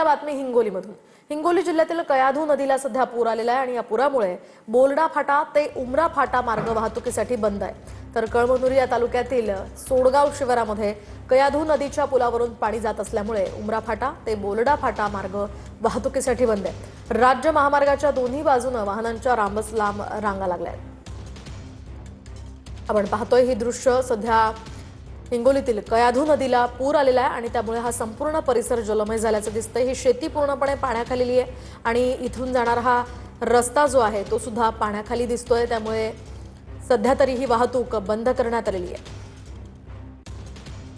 पहिला बातमी हिंगोलीमधून। हिंगोली जिल्ह्यातील कयाधू नदीला सध्या पूर आलेला आहे आणि या पुरामुळे बोलडा फाटा ते उमरा फाटा मार्ग वाहतुकीसाठी बंद आहे। तर कळमनुरी या तालुक्यातील सोडगाव शिवारामध्ये कयाधू नदीच्या पुलावरून पाणी जात असल्यामुळे उमरा फाटा ते बोलडा फाटा मार्ग वाहतुकीसाठी बंद आहे। राज्य महामार्गाच्या दोन्ही बाजूने वाहनांच्या लांब रांगा लागल्या आहेत। आपण पाहतोय ही दृश्य सध्या हिंगोलीतील कयाधू नदीला पूर आलेला आहे आणि त्यामुळे हा संपूर्ण परिसर जलमय झाल्याचं दिसतंय। ही शेती पूर्णपणे पाण्याखाली आहे आणि इथून जाणारा हा रस्ता जो आहे तो सुद्धा पाण्याखाली दिसतोय। त्यामुळे सध्या तरी ही वाहतूक बंद करण्यात आलेली आहे।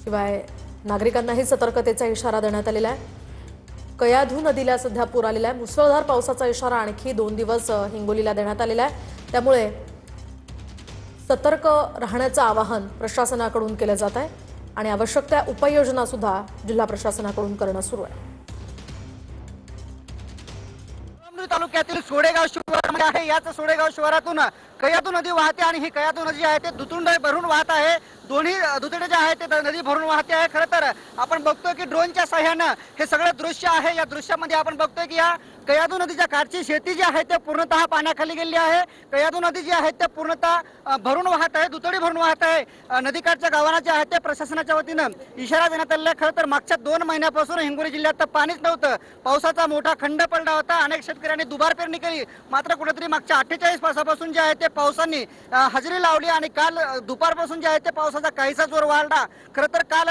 शिवाय नागरिकांनाही सतर्कतेचा इशारा देण्यात आलेला आहे। कयाधू नदीला सध्या पूर आलेला आहे। मुसळधार पावसाचा इशारा आणखी 2 दिवस हिंगोलीला देण्यात आलेला आहे। त्यामुळे सतर्क राहण्याचं आवाहन प्रशासनाकडून केलं जात आहे आणि आवश्यक त्या उपाययोजना सुद्धा जिल्हा प्रशासनाकडून करणं सुरू आहे। तालुक्यातील सोडेगाव शिवारामध्ये आहे। याच सोडेगाव शिवारातून कयाधू नदी वाहते आणि ही कयाधू नदी आहे ते दुतुंड भरून वाहत आहे। दोन्ही दुतडे जे आहेत ते नदी भरून वाहते आहे। खरं तर आपण बघतोय की ड्रोनच्या सहाय्याने हे सगळं दृश्य आहे। या दृश्यामध्ये आपण बघतोय की या कयाधू नदीच्या काठची शेती जी आहे ते पूर्णतः पाण्याखाली गेली आहे। कयाधू नदी जी आहे ते पूर्णतः भरून वाहत आहे, दुतडी भरून वाहत आहे। नदीकाठच्या गावांना जे आहे ते प्रशासनाच्या वतीनं इशारा देण्यात आलेला आहे। खरं तर मागच्या 2 महिन्यापासून हिंगोली जिल्ह्यात पाणीच नव्हतं। पावसाचा मोठा खंड पडला होता। अनेक शेतकऱ्यांनी दुबार पेरणी केली, मात्र कुठेतरी मागच्या 48 तासापासून जे आहे ते पावसाने हजेरी लावली आणि काल दुपारपासून जे आहे ते पावसाचा काहीसा जोर वाढला। खरं तर काल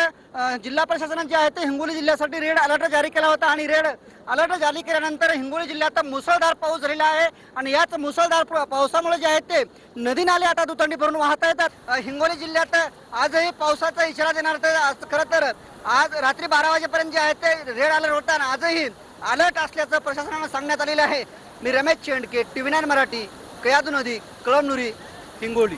जिल्हा प्रशासनाने जे आहे ते हिंगोली जिल्ह्यासाठी रेड अलर्ट जारी केला होता आणि रेड अलर्ट जारी केल्यानंतर हिंगोली जिल्ह्यात मुसळधार पाऊस झालेला आहे आणि याच मुसळधार पावसामुळे जे आहे ते नदी नाले आता दुतंडी भरून वाहत आहेत। हिंगोली जिल्ह्यात आजही पावसाचा इशारा देणार तर खरं तर आज रात्री 12 वाजेपर्यंत जे आहे ते रेड अलर्ट होता आणि आजही अलर्ट असल्याचं प्रशासनाने सांगण्यात आलेलं आहे। मी रमेश चेंडके, TV9 मराठी, कयाधू नदी, कळमनुरी, हिंगोली।